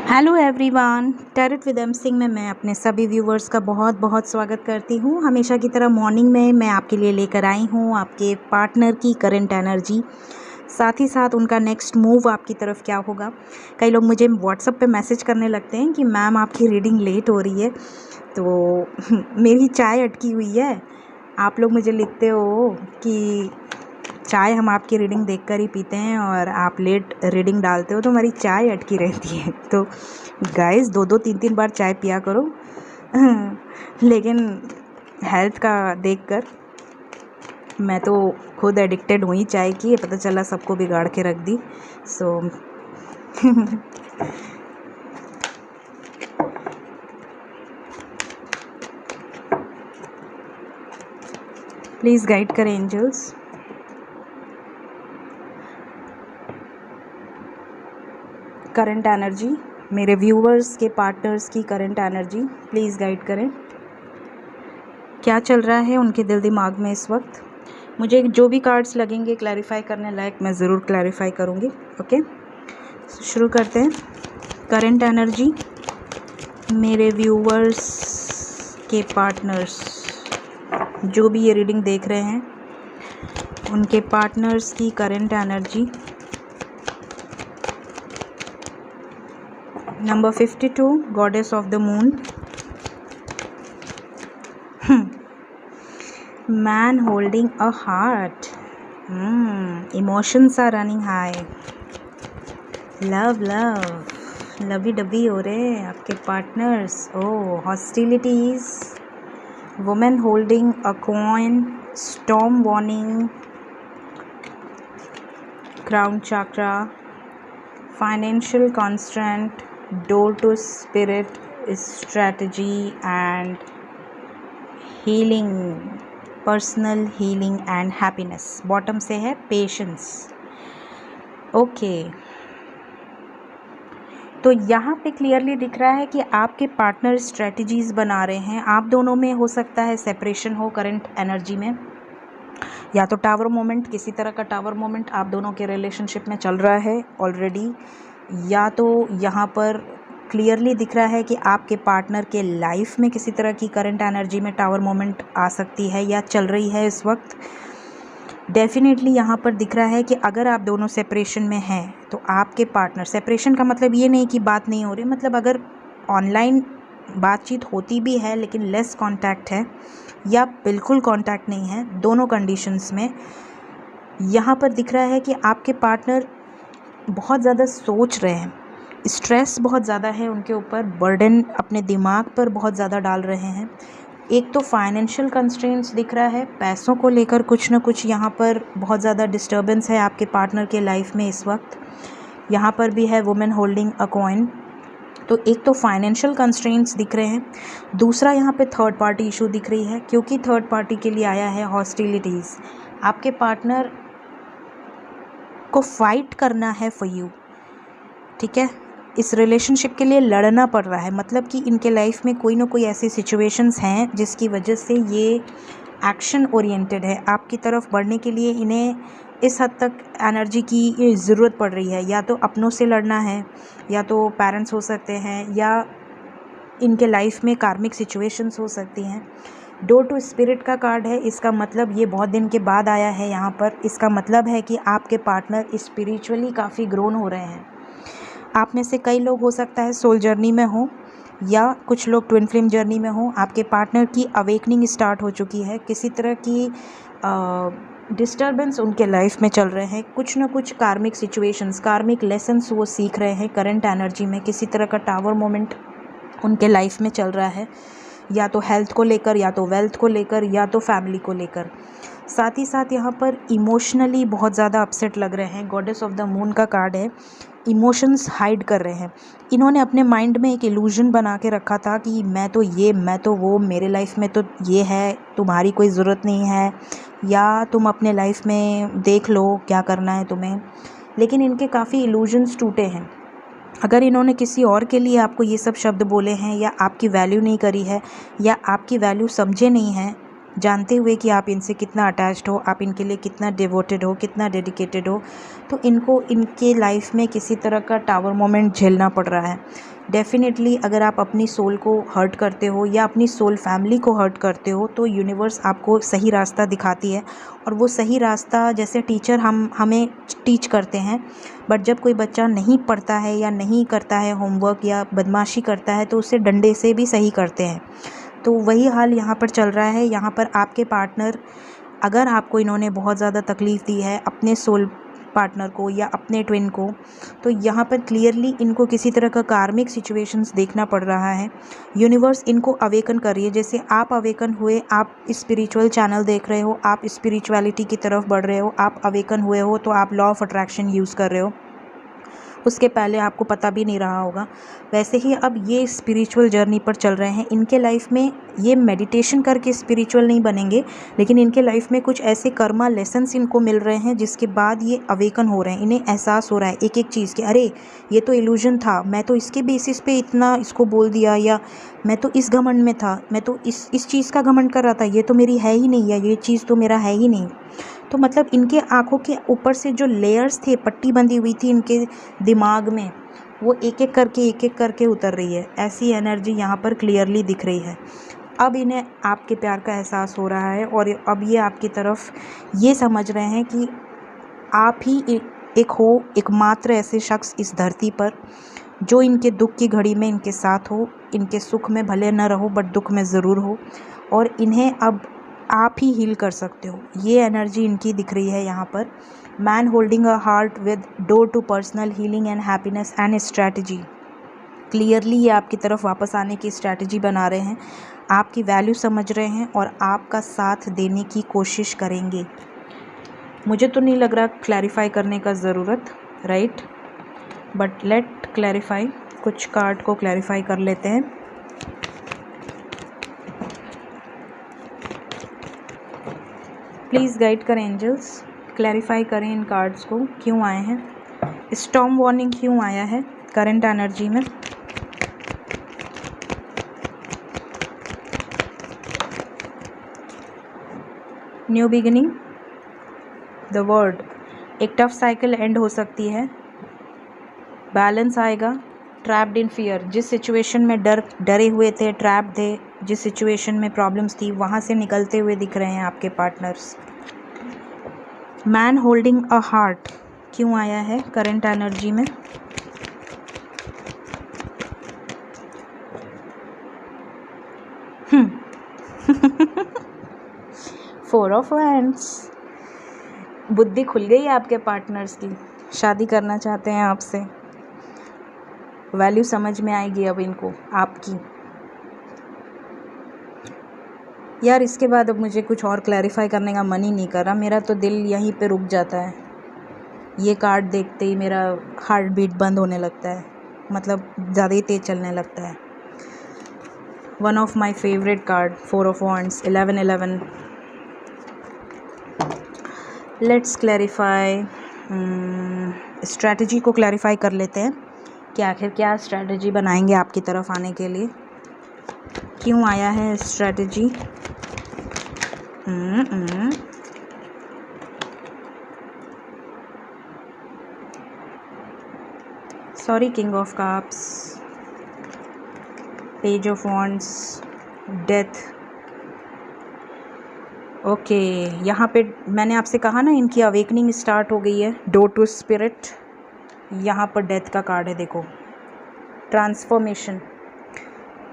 Hello everyone, tarot with M Singh में मैं अपने सभी व्यूवर्स का बहुत बहुत स्वागत करती हूँ। हमेशा की तरह मॉर्निंग में मैं आपके लिए लेकर आई हूँ आपके पार्टनर की करंट एनर्जी, साथ ही साथ उनका नेक्स्ट मूव आपकी तरफ क्या होगा। कई लोग मुझे व्हाट्सएप पे मैसेज करने लगते हैं कि मैम आपकी रीडिंग लेट हो रही है, तो मेरी चाय अटकी हुई है। आप लोग मुझे लिखते हो कि चाय हम आपकी रीडिंग देखकर ही पीते हैं और आप लेट रीडिंग डालते हो तो हमारी चाय अटकी रहती है। तो गाइस 2-2 3-3 बार चाय पिया करो। लेकिन हेल्थ का देखकर मैं तो खुद एडिक्टेड हुई चाय की, पता चला सबको बिगाड़ के रख दी। सो प्लीज़ गाइड करें एंजल्स। करंट एनर्जी, मेरे व्यूवर्स के पार्टनर्स की करंट एनर्जी प्लीज़ गाइड करें। क्या चल रहा है उनके दिल दिमाग में इस वक्त। मुझे जो भी कार्ड्स लगेंगे क्लैरिफाई करने लायक मैं ज़रूर क्लैरिफाई करूँगी। ओके, शुरू करते हैं। करंट एनर्जी, मेरे व्यूवर्स के पार्टनर्स जो भी ये रीडिंग देख रहे हैं उनके पार्टनर्स की current energy. Number 52, goddess of the moon. Man holding a heart. Emotions are running high. Lovey dovey हो रहे हैं आपके partners. Hostilities. Women holding a coin, storm warning, crown chakra, financial constant, door to spirit, strategy and healing, personal healing and happiness. Bottom से है patience. Okay, तो यहाँ पे clearly दिख रहा है कि आपके पार्टनर स्ट्रेटजीज बना रहे हैं। आप दोनों में हो सकता है सेपरेशन हो करंट एनर्जी में, या तो टावर मोमेंट, किसी तरह का टावर मोमेंट आप दोनों के रिलेशनशिप में चल रहा है ऑलरेडी, या तो यहाँ पर क्लियरली दिख रहा है कि आपके पार्टनर के लाइफ में किसी तरह की करंट एनर्जी में टावर मोमेंट आ सकती है या चल रही है इस वक्त। डेफिनेटली यहाँ पर दिख रहा है कि अगर आप दोनों सेपरेशन में हैं तो आपके पार्टनर, सेपरेशन का मतलब ये नहीं कि बात नहीं हो रही, मतलब अगर ऑनलाइन बातचीत होती भी है लेकिन लेस कांटेक्ट है या बिल्कुल कांटेक्ट नहीं है, दोनों कंडीशंस में यहाँ पर दिख रहा है कि आपके पार्टनर बहुत ज़्यादा सोच रहे हैं, स्ट्रेस बहुत ज़्यादा है उनके ऊपर, बर्डन अपने दिमाग पर बहुत ज़्यादा डाल रहे हैं। एक तो फाइनेंशियल कंस्ट्रेंट्स दिख रहा है, पैसों को लेकर कुछ ना कुछ यहाँ पर बहुत ज़्यादा डिस्टर्बेंस है आपके पार्टनर के लाइफ में इस वक्त। यहाँ पर भी है वुमेन होल्डिंग अ कॉइन। तो एक तो फाइनेंशियल कंस्ट्रेंट्स दिख रहे हैं, दूसरा यहाँ पे थर्ड पार्टी इशू दिख रही है, क्योंकि थर्ड पार्टी के लिए आया है हॉस्टिलिटीज़। आपके पार्टनर को फाइट करना है फॉर यू, ठीक है, इस रिलेशनशिप के लिए लड़ना पड़ रहा है। मतलब कि इनके लाइफ में कोई ना कोई ऐसी सिचुएशंस हैं जिसकी वजह से ये एक्शन ओरिएंटेड है, आपकी तरफ बढ़ने के लिए इन्हें इस हद तक एनर्जी की ज़रूरत पड़ रही है। या तो अपनों से लड़ना है, या तो पेरेंट्स हो सकते हैं, या इनके लाइफ में कार्मिक सिचुएशंस हो सकती हैं। डोर टू स्पिरिट का कार्ड है, इसका मतलब ये बहुत दिन के बाद आया है यहाँ पर। इसका मतलब है कि आपके पार्टनर स्पिरिचुअली काफ़ी ग्रोन हो रहे हैं। आप में से कई लोग हो सकता है सोल जर्नी में हो, या कुछ लोग ट्विन फ्लेम जर्नी में हो। आपके पार्टनर की अवेकनिंग स्टार्ट हो चुकी है, किसी तरह की डिस्टर्बेंस उनके लाइफ में चल रहे हैं, कुछ ना कुछ कार्मिक सिचुएशंस, कार्मिक लेसन्स वो सीख रहे हैं करंट एनर्जी में। किसी तरह का टावर मोमेंट उनके लाइफ में चल रहा है, या तो हेल्थ को लेकर, या तो वेल्थ को लेकर, या तो फैमिली को लेकर। साथ ही साथ यहाँ पर इमोशनली बहुत ज़्यादा अपसेट लग रहे हैं। गॉडेस ऑफ द मून का कार्ड है, इमोशंस हाइड कर रहे हैं। इन्होंने अपने माइंड में एक इल्यूजन बना के रखा था कि मैं तो ये, मैं तो वो, मेरे लाइफ में तो ये है, तुम्हारी कोई ज़रूरत नहीं है, या तुम अपने लाइफ में देख लो क्या करना है तुम्हें। लेकिन इनके काफ़ी इल्यूजन्स टूटे हैं। अगर इन्होंने किसी और के लिए आपको ये सब शब्द बोले हैं, या आपकी वैल्यू नहीं करी है, या आपकी वैल्यू समझे नहीं हैं, जानते हुए कि आप इनसे कितना अटैच्ड हो, आप इनके लिए कितना डिवोटेड हो, कितना डेडिकेटेड हो, तो इनको इनके लाइफ में किसी तरह का टावर मोमेंट झेलना पड़ रहा है। डेफिनेटली अगर आप अपनी सोल को हर्ट करते हो या अपनी सोल फैमिली को हर्ट करते हो तो यूनिवर्स आपको सही रास्ता दिखाती है, और वो सही रास्ता जैसे टीचर हमें टीच करते हैं, बट जब कोई बच्चा नहीं पढ़ता है या नहीं करता है होमवर्क या बदमाशी करता है तो उसे डंडे से भी सही करते हैं। तो वही हाल यहाँ पर चल रहा है। यहाँ पर आपके पार्टनर, अगर आपको इन्होंने बहुत ज़्यादा तकलीफ़ दी है अपने सोल पार्टनर को या अपने ट्विन को, तो यहाँ पर क्लियरली इनको किसी तरह का कार्मिक सिचुएशंस देखना पड़ रहा है। यूनिवर्स इनको अवेकन कर रही है, जैसे आप अवेकन हुए, आप स्पिरिचुअल चैनल देख रहे हो, आप स्पिरिचुअलिटी की तरफ बढ़ रहे हो, आप अवेकन हुए हो तो आप लॉ ऑफ अट्रैक्शन यूज़ कर रहे हो, उसके पहले आपको पता भी नहीं रहा होगा। वैसे ही अब ये स्पिरिचुअल जर्नी पर चल रहे हैं। इनके लाइफ में ये मेडिटेशन करके स्पिरिचुअल नहीं बनेंगे, लेकिन इनके लाइफ में कुछ ऐसे कर्मा लेसन्स इनको मिल रहे हैं जिसके बाद ये अवेकन हो रहे हैं। इन्हें एहसास हो रहा है एक एक चीज़ कि अरे ये तो इल्यूजन था, मैं तो इसके बेसिस पे इतना इसको बोल दिया, या मैं तो इस घमंड में था, मैं तो इस चीज़ का घमंड कर रहा था, ये तो मेरी है ही नहीं, या ये चीज़ तो मेरा है ही नहीं। तो मतलब इनके आँखों के ऊपर से जो लेयर्स थे, पट्टी बंधी हुई थी इनके दिमाग में, वो एक एक करके उतर रही है। ऐसी एनर्जी यहाँ पर क्लियरली दिख रही है। अब इन्हें आपके प्यार का एहसास हो रहा है, और अब ये आपकी तरफ ये समझ रहे हैं कि आप ही एकमात्र ऐसे शख्स इस धरती पर जो इनके दुख की घड़ी में इनके साथ हो, इनके सुख में भले न रहो बट दुख में ज़रूर हो, और इन्हें अब आप ही हील कर सकते हो। ये एनर्जी इनकी दिख रही है यहाँ पर। Man holding a heart with door to personal healing and happiness and strategy. Clearly ये आपकी तरफ वापस आने की स्ट्रैटेजी बना रहे हैं, आपकी वैल्यू समझ रहे हैं और आपका साथ देने की कोशिश करेंगे। मुझे तो नहीं लग रहा क्लैरिफाई करने का ज़रूरत, राइट, बट लेट क्लैरिफाई। कुछ कार्ड को क्लैरिफाई कर लेते हैं। प्लीज़ गाइड करें एंजल्स, क्लैरिफाई करें इन कार्ड्स को, क्यों आए हैं, स्टॉर्म वार्निंग क्यों आया है करंट एनर्जी में। न्यू बिगिनिंग, द वर्ड, एक टफ साइकिल एंड हो सकती है, बैलेंस आएगा, ट्रैप्ड इन फियर, जिस सिचुएशन में डरे हुए थे, ट्रैप थे, जिस सिचुएशन में प्रॉब्लम्स थी वहाँ से निकलते हुए दिख रहे हैं आपके partners. Man holding a heart क्यों आया है करंट एनर्जी में। फोर ऑफ वैंड्स, बुद्धि खुल गई है आपके पार्टनर्स की, शादी करना चाहते हैं आपसे, वैल्यू समझ में आएगी अब इनको आपकी। यार इसके बाद अब मुझे कुछ और क्लैरिफाई करने का मन ही नहीं कर रहा, मेरा तो दिल यहीं पे रुक जाता है। ये कार्ड देखते ही मेरा हार्ट बीट बंद होने लगता है, मतलब ज़्यादा ही तेज़ चलने लगता है। One of my favourite card, four of wands, 1111। Let's clarify, strategy को क्लैरिफाई कर लेते हैं कि आखिर क्या स्ट्रैटेजी बनाएंगे आपकी तरफ आने के लिए, क्यों आया है strategy. Sorry, king of cups, page of wands, death. Okay, यहाँ पे मैंने आपसे कहा ना इनकी अवेकनिंग स्टार्ट हो गई है, डोर टू स्पिरिट। यहाँ पर डेथ का कार्ड है, देखो, ट्रांसफॉर्मेशन,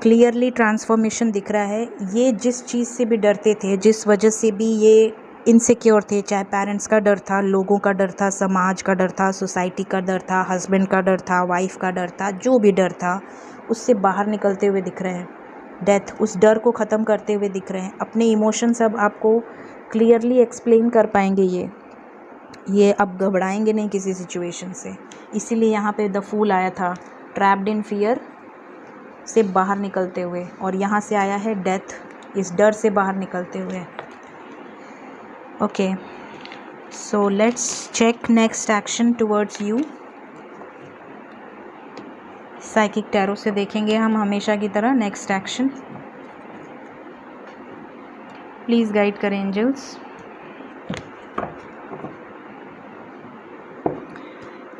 क्लियरली ट्रांसफॉर्मेशन दिख रहा है। ये जिस चीज़ से भी डरते थे, जिस वजह से भी ये इनसिक्योर थे, चाहे पेरेंट्स का डर था, लोगों का डर था, समाज का डर था, सोसाइटी का डर था, हस्बैंड का डर था, वाइफ का डर था, जो भी डर था उससे बाहर निकलते हुए दिख रहे हैं। डेथ उस डर को ख़त्म करते हुए दिख रहे हैं। अपने इमोशंस अब आपको क्लियरली एक्सप्लेन कर पाएंगे। ये अब घबराएंगे नहीं किसी सिचुएशन से, इसीलिए यहाँ पे द फूल आया था, ट्रैप्ड इन फियर से बाहर निकलते हुए, और यहाँ से आया है डेथ, इस डर से बाहर निकलते हुए। Okay, so let's check next action towards you. Psychic tarot से देखेंगे हम हमेशा की तरह नेक्स्ट एक्शन। प्लीज़ गाइड करें एंजल्स।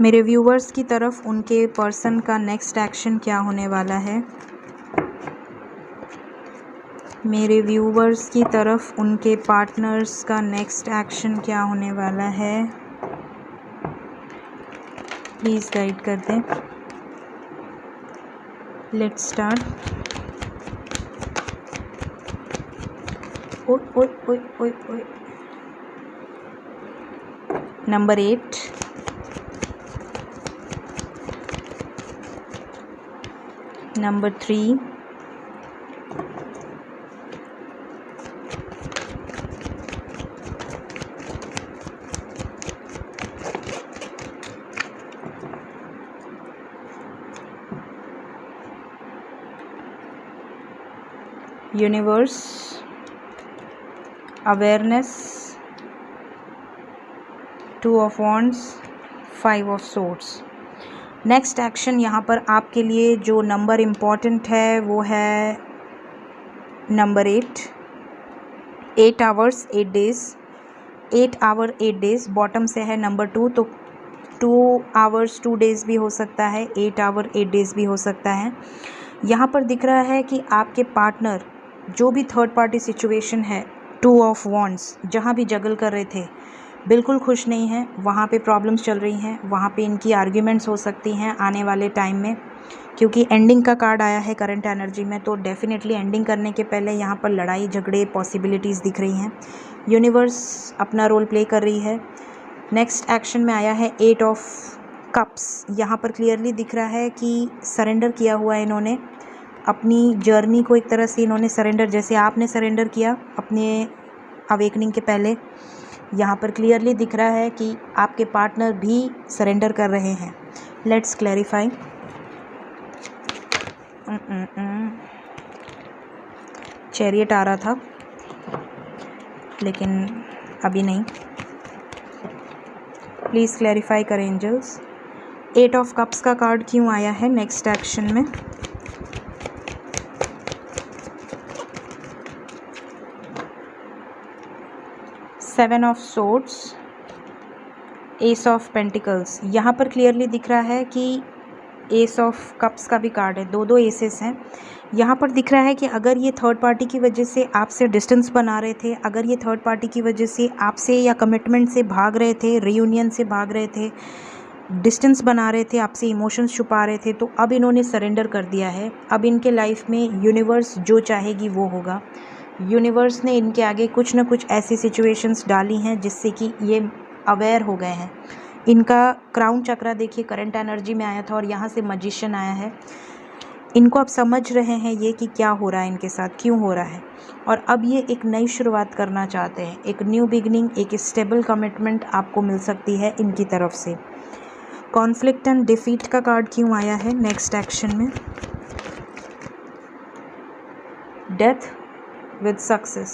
मेरे व्यूवर्स की तरफ उनके पर्सन का नेक्स्ट एक्शन क्या होने वाला है। मेरे व्यूवर्स की तरफ उनके पार्टनर्स का नेक्स्ट एक्शन क्या होने वाला है, प्लीज़ गाइड कर दें। Let's start. ओए ओए ओए ओए ओए। Number 8, number 3, universe, awareness, 2 of wands, 5 of swords. Next action यहाँ पर आपके लिए जो नंबर इम्पॉर्टेंट है वो है number 8 hours 8 days, 8 hour 8 days. Bottom से है नंबर 2, तो 2 आवर्स 2 डेज़ भी हो सकता है, 8 आवर 8 डेज़ भी हो सकता है। यहाँ पर दिख रहा है कि आपके पार्टनर जो भी थर्ड पार्टी सिचुएशन है, 2 ऑफ वॉन्ड्स, जहाँ भी जगल कर रहे थे बिल्कुल खुश नहीं हैं, वहाँ पे प्रॉब्लम्स चल रही हैं, वहाँ पे इनकी आर्ग्यूमेंट्स हो सकती हैं आने वाले टाइम में, क्योंकि एंडिंग का कार्ड आया है करंट एनर्जी में, तो डेफिनेटली एंडिंग करने के पहले यहाँ पर लड़ाई झगड़े पॉसिबिलिटीज़ दिख रही हैं। यूनिवर्स अपना रोल प्ले कर रही है। नेक्स्ट एक्शन में आया है 8 ऑफ कप्स। यहाँ पर क्लियरली दिख रहा है कि सरेंडर किया हुआ है इन्होंने अपनी जर्नी को, एक तरह से इन्होंने सरेंडर, जैसे आपने सरेंडर किया अपने अवेकनिंग के पहले। यहाँ पर क्लियरली दिख रहा है कि आपके पार्टनर भी सरेंडर कर रहे हैं। Let's clarify. चैरियट आ रहा था लेकिन अभी नहीं। प्लीज़ क्लैरिफाई करें एंजल्स। 8 ऑफ कप्स का कार्ड क्यों आया है नेक्स्ट एक्शन में? Seven of swords, S of pentacles. यहाँ पर क्लियरली दिख रहा है कि एस ऑफ कप्स का भी कार्ड है, दो एसेस हैं। यहाँ पर दिख रहा है कि अगर ये थर्ड पार्टी की वजह से आपसे डिस्टेंस बना रहे थे, अगर ये थर्ड पार्टी की वजह से आपसे या कमिटमेंट से भाग रहे थे, रियूनियन से भाग रहे थे, डिस्टेंस बना रहे थे, आपसे इमोशंस छुपा रहे थे, तो अब इन्होंने सरेंडर कर दिया है। अब इनके लाइफ में यूनिवर्स जो चाहेगी वो होगा। यूनिवर्स ने इनके आगे कुछ ना कुछ ऐसी सिचुएशंस डाली हैं जिससे कि ये अवेयर हो गए हैं। इनका क्राउन चक्रा देखिए करंट एनर्जी में आया था और यहाँ से मैजिशियन आया है। इनको अब समझ रहे हैं ये कि क्या हो रहा है इनके साथ, क्यों हो रहा है, और अब ये एक नई शुरुआत करना चाहते हैं। एक न्यू बिगनिंग, एक स्टेबल कमिटमेंट आपको मिल सकती है इनकी तरफ से। कॉन्फ्लिक्ट एंड डिफीट का कार्ड क्यों आया है नेक्स्ट एक्शन में? Death with success,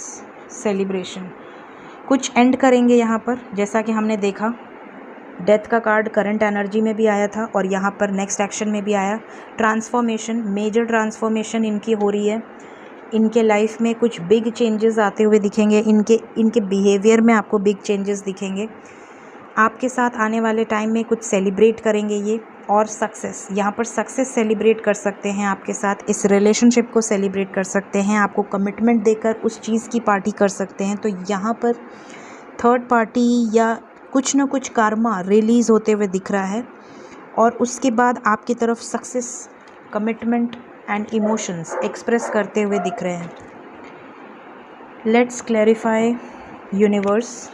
celebration. कुछ एंड करेंगे यहाँ पर, जैसा कि हमने देखा डेथ का कार्ड करंट एनर्जी में भी आया था और यहाँ पर नेक्स्ट एक्शन में भी आया। ट्रांसफॉर्मेशन, मेजर ट्रांसफॉर्मेशन इनकी हो रही है। इनके लाइफ में कुछ बिग चेंजेस आते हुए दिखेंगे। इनके बिहेवियर में आपको बिग चेंजेस दिखेंगे। आपके साथ आने वाले टाइम में कुछ सेलिब्रेट करेंगे ये, और सक्सेस, यहाँ पर सक्सेस सेलिब्रेट कर सकते हैं आपके साथ, इस रिलेशनशिप को सेलिब्रेट कर सकते हैं, आपको कमिटमेंट देकर उस चीज़ की पार्टी कर सकते हैं। तो यहाँ पर थर्ड पार्टी या कुछ ना कुछ कार्मा रिलीज़ होते हुए दिख रहा है और उसके बाद आपकी तरफ success, commitment and emotions express करते हुए दिख रहे हैं। Let's clarify universe.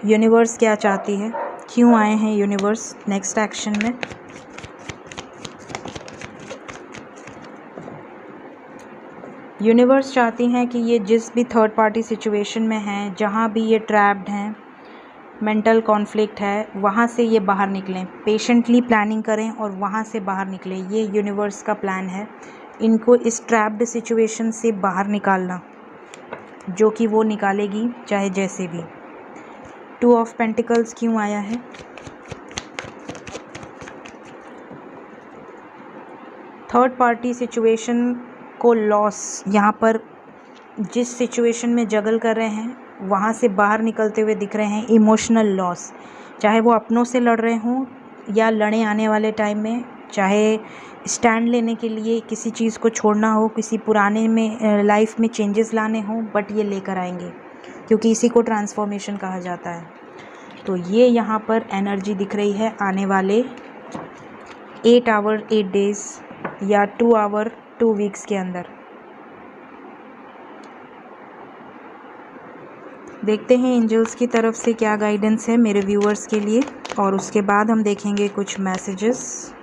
यूनिवर्स क्या चाहती है, क्यों आए हैं यूनिवर्स नेक्स्ट एक्शन में? यूनिवर्स चाहती हैं कि ये जिस भी थर्ड पार्टी सिचुएशन में हैं, जहाँ भी ये ट्रैप्ड हैं, मेंटल कॉन्फ्लिक्ट है, वहाँ से ये बाहर निकलें। पेशेंटली प्लानिंग करें और वहाँ से बाहर निकलें। ये यूनिवर्स का प्लान है, इनको इस ट्रैप्ड सिचुएशन से बाहर निकालना, जो कि वो निकालेगी चाहे जैसे भी। 2 ऑफ पेंटिकल्स क्यों आया है? थर्ड पार्टी सिचुएशन को लॉस, यहाँ पर जिस सिचुएशन में जगल कर रहे हैं वहाँ से बाहर निकलते हुए दिख रहे हैं। इमोशनल लॉस, चाहे वो अपनों से लड़ रहे हों या लड़े आने वाले टाइम में, चाहे स्टैंड लेने के लिए किसी चीज़ को छोड़ना हो, किसी पुराने में लाइफ में चेंजेस लाने हों, बट ये लेकर आएंगे क्योंकि इसी को ट्रांसफॉर्मेशन कहा जाता है। तो ये यहाँ पर एनर्जी दिख रही है आने वाले 8 आवर 8 डेज़ या 2 आवर 2 वीक्स के अंदर। देखते हैं एंजल्स की तरफ से क्या गाइडेंस है मेरे व्यूअर्स के लिए, और उसके बाद हम देखेंगे कुछ मैसेजेस।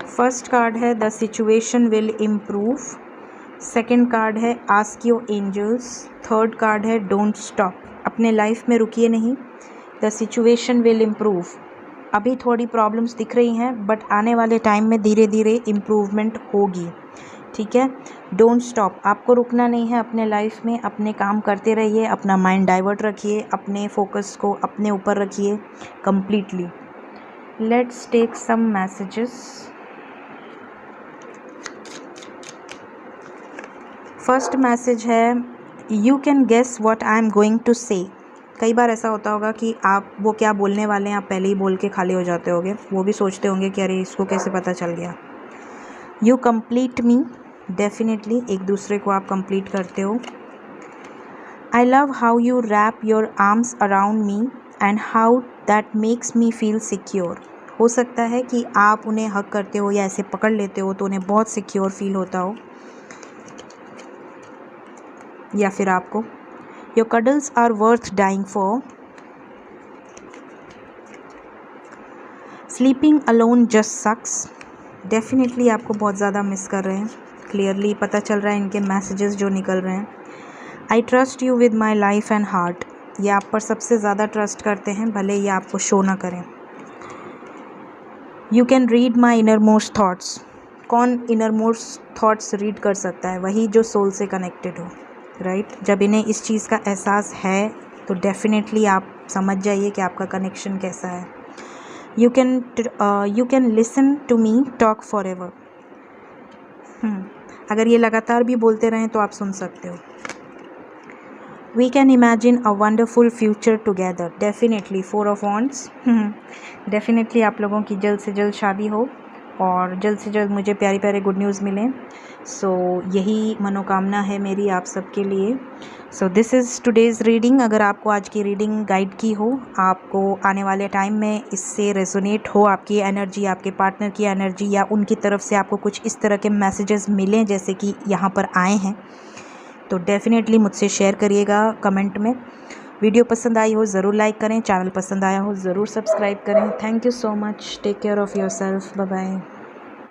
फर्स्ट कार्ड है the situation will improve, second card है ask your angels, third card है डोंट स्टॉप, अपने लाइफ में रुकिए नहीं। द सिचुएशन विल इम्प्रूव, अभी थोड़ी प्रॉब्लम्स दिख रही हैं बट आने वाले टाइम में धीरे धीरे इम्प्रूवमेंट होगी, ठीक है। डोंट स्टॉप, आपको रुकना नहीं है अपने लाइफ में, अपने काम करते रहिए, अपना माइंड डाइवर्ट रखिए, अपने फोकस को अपने ऊपर रखिए completely. Let's take some messages. First message है you can guess what I am going to say. कई बार ऐसा होता होगा कि आप वो क्या बोलने वाले हैं आप पहले ही बोल के खाली हो जाते होंगे, वो भी सोचते होंगे कि अरे इसको कैसे पता चल गया। यू कंप्लीट मी, डेफिनेटली एक दूसरे को आप कंप्लीट करते हो। I love how you wrap your arms around me and how that makes me feel secure. हो सकता है कि आप उन्हें हग करते हो या ऐसे पकड़ लेते हो तो उन्हें बहुत सिक्योर फील होता हो, या फिर आपको। Your cuddles are worth dying for, sleeping alone just sucks, definitely आपको बहुत ज़्यादा मिस कर रहे हैं, क्लियरली पता चल रहा है इनके मैसेजेस जो निकल रहे हैं। I trust you with my life and heart, ये आप पर सबसे ज़्यादा ट्रस्ट करते हैं भले ये आपको शो ना करें। You can read my inner most thoughts, कौन इनर मोस्ट थाट्स रीड कर सकता है? वही जो सोल से कनेक्टेड हो, राइट। जब इन्हें इस चीज़ का एहसास है तो डेफिनेटली आप समझ जाइए कि आपका कनेक्शन कैसा है। You can listen to me talk forever, अगर ये लगातार भी बोलते रहें तो आप सुन सकते हो। We can imagine a wonderful future together, definitely 4 of wands, definitely आप लोगों की जल्द से जल्द शादी हो और जल्द से जल्द मुझे प्यारे प्यारे गुड न्यूज़ मिलें। सो यही मनोकामना है मेरी आप सबके लिए। So this is today's reading. अगर आपको आज की रीडिंग गाइड की हो, आपको आने वाले टाइम में इससे रेजोनेट हो, आपकी एनर्जी, आपके पार्टनर की एनर्जी या उनकी तरफ से आपको कुछ इस तरह के मैसेजेस मिलें जैसे कि यहाँ पर आए हैं, तो डेफिनेटली मुझसे शेयर करिएगा कमेंट में। वीडियो पसंद आई हो ज़रूर लाइक करें, चैनल पसंद आया हो ज़रूर सब्सक्राइब करें। Thank you so much, take care of yourself, bye bye.